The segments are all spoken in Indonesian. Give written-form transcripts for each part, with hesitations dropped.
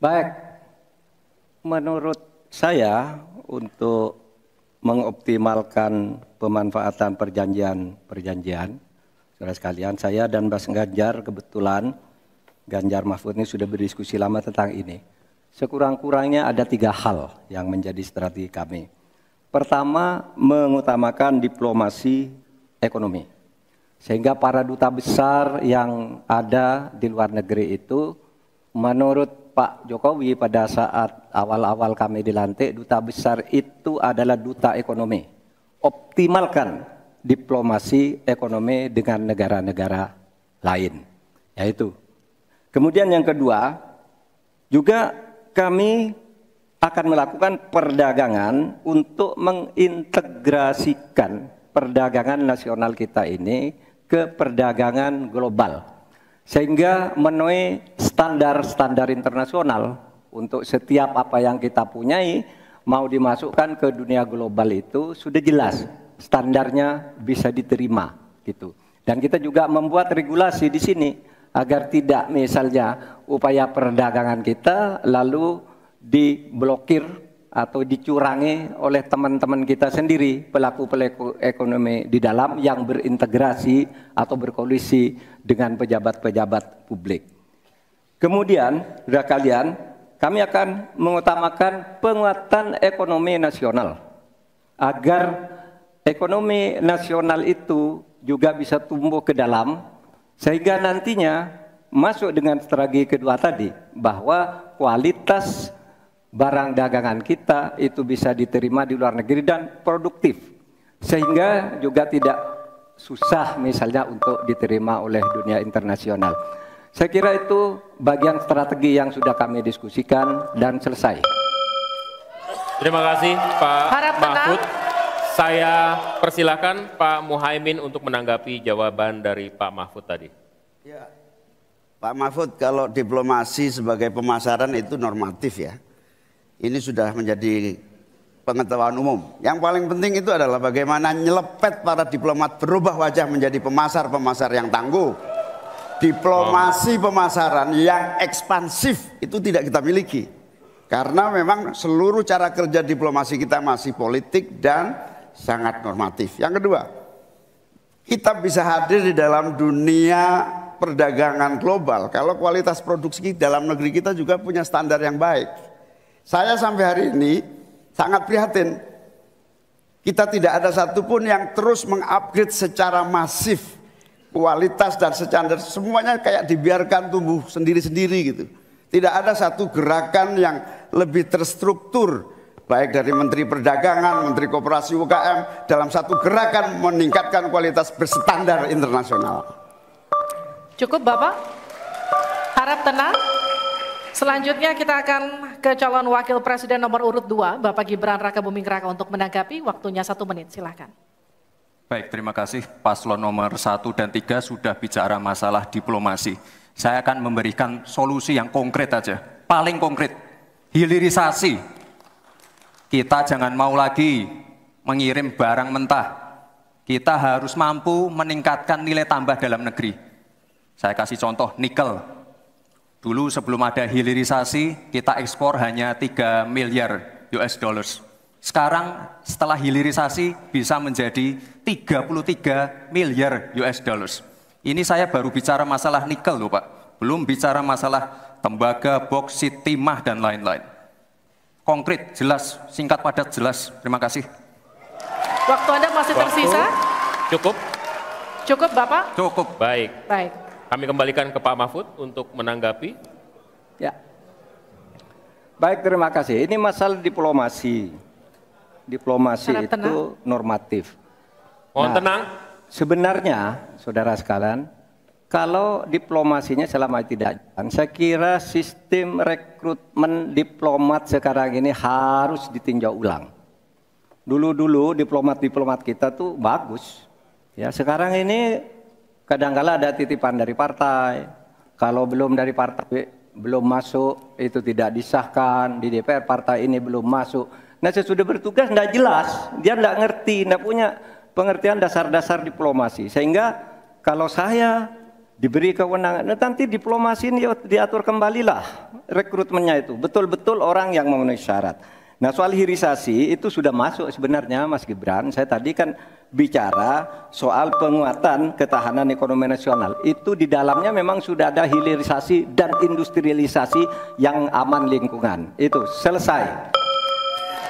Baik, menurut saya untuk mengoptimalkan pemanfaatan perjanjian, saudara sekalian, saya dan Mas Ganjar kebetulan Ganjar Mahfud ini sudah berdiskusi lama tentang ini. Sekurang-kurangnya ada 3 hal yang menjadi strategi kami. Pertama, mengutamakan diplomasi ekonomi. Sehingga para duta besar yang ada di luar negeri itu, menurut Pak Jokowi pada saat awal-awal kami dilantik, duta besar itu adalah duta ekonomi. Optimalkan diplomasi ekonomi dengan negara-negara lain. Yaitu. Kemudian yang kedua, juga kami akan melakukan perdagangan untuk mengintegrasikan perdagangan nasional kita ini ke perdagangan global. Sehingga memenuhi standar-standar internasional untuk setiap apa yang kita punyai mau dimasukkan ke dunia global itu sudah jelas standarnya bisa diterima gitu. Dan kita juga membuat regulasi di sini agar tidak misalnya upaya perdagangan kita lalu diblokir atau dicurangi oleh teman-teman kita sendiri, pelaku-pelaku ekonomi di dalam yang berintegrasi atau berkoalisi dengan pejabat-pejabat publik. Kemudian, saudara kalian, kami akan mengutamakan penguatan ekonomi nasional agar ekonomi nasional itu juga bisa tumbuh ke dalam sehingga nantinya masuk dengan strategi kedua tadi bahwa kualitas barang dagangan kita itu bisa diterima di luar negeri dan produktif sehingga juga tidak susah misalnya untuk diterima oleh dunia internasional. Saya kira itu bagian strategi yang sudah kami diskusikan dan selesai. Terima kasih Pak Mahfud. Saya persilakan Pak Muhaimin untuk menanggapi jawaban dari Pak Mahfud tadi. Ya, Pak Mahfud, kalau diplomasi sebagai pemasaran itu normatif ya. Ini sudah menjadi pengetahuan umum. Yang paling penting itu adalah bagaimana nyelepet para diplomat berubah wajah menjadi pemasar-pemasar yang tangguh. Diplomasi pemasaran yang ekspansif itu tidak kita miliki. Karena memang seluruh cara kerja diplomasi kita masih politik dan sangat normatif. Yang kedua, kita bisa hadir di dalam dunia perdagangan global kalau kualitas produksi dalam negeri kita juga punya standar yang baik. Saya sampai hari ini sangat prihatin. Kita tidak ada satupun yang terus mengupgrade secara masif kualitas dan standar. Semuanya kayak dibiarkan tumbuh sendiri-sendiri gitu. Tidak ada satu gerakan yang lebih terstruktur baik dari Menteri Perdagangan, Menteri Koperasi UKM dalam satu gerakan meningkatkan kualitas berstandar internasional. Cukup Bapak? Harap tenang. Selanjutnya kita akan ke calon wakil presiden nomor urut 2, Bapak Gibran Raka Buming Raka untuk menanggapi. Waktunya 1 menit, silahkan. Baik, terima kasih. Paslon nomor 1 dan 3 sudah bicara masalah diplomasi. Saya akan memberikan solusi yang konkret aja, paling konkret. Hilirisasi. Kita jangan mau lagi mengirim barang mentah. Kita harus mampu meningkatkan nilai tambah dalam negeri. Saya kasih contoh, nikel. Dulu sebelum ada hilirisasi, kita ekspor hanya 3 miliar US dollars. Sekarang setelah hilirisasi bisa menjadi 33 miliar US dollars. Ini saya baru bicara masalah nikel loh Pak. Belum bicara masalah tembaga, boksit, timah, dan lain-lain. Konkret, jelas, singkat, padat, jelas. Terima kasih. Waktu Anda masih tersisa? Cukup? Cukup Bapak? Cukup. Baik. Baik. Kami kembalikan ke Pak Mahfud untuk menanggapi. Ya. Baik, terima kasih. Ini masalah diplomasi. Diplomasi Harap itu tenang. normatif. Mohon tenang. Sebenarnya, saudara sekalian, kalau diplomasinya selama tidak jalan, saya kira sistem rekrutmen diplomat sekarang ini harus ditinjau ulang. Dulu-dulu diplomat-diplomat kita tuh bagus. Ya, sekarang ini kadang-kala ada titipan dari partai, kalau belum dari partai belum masuk itu tidak disahkan, di DPR partai ini belum masuk. Nah sesudah bertugas tidak jelas, dia tidak ngerti, tidak punya pengertian dasar-dasar diplomasi. Sehingga kalau saya diberi kewenangan. Nah, nanti diplomasi ini diatur kembalilah rekrutmennya itu. Betul-betul orang yang memenuhi syarat. Nah, soal hilirisasi itu sudah masuk sebenarnya Mas Gibran. Saya tadi kan bicara soal penguatan ketahanan ekonomi nasional. Itu di dalamnya memang sudah ada hilirisasi dan industrialisasi yang aman lingkungan. Itu selesai.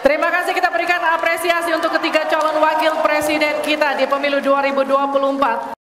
Terima kasih, kita berikan apresiasi untuk ketiga calon wakil presiden kita di pemilu 2024.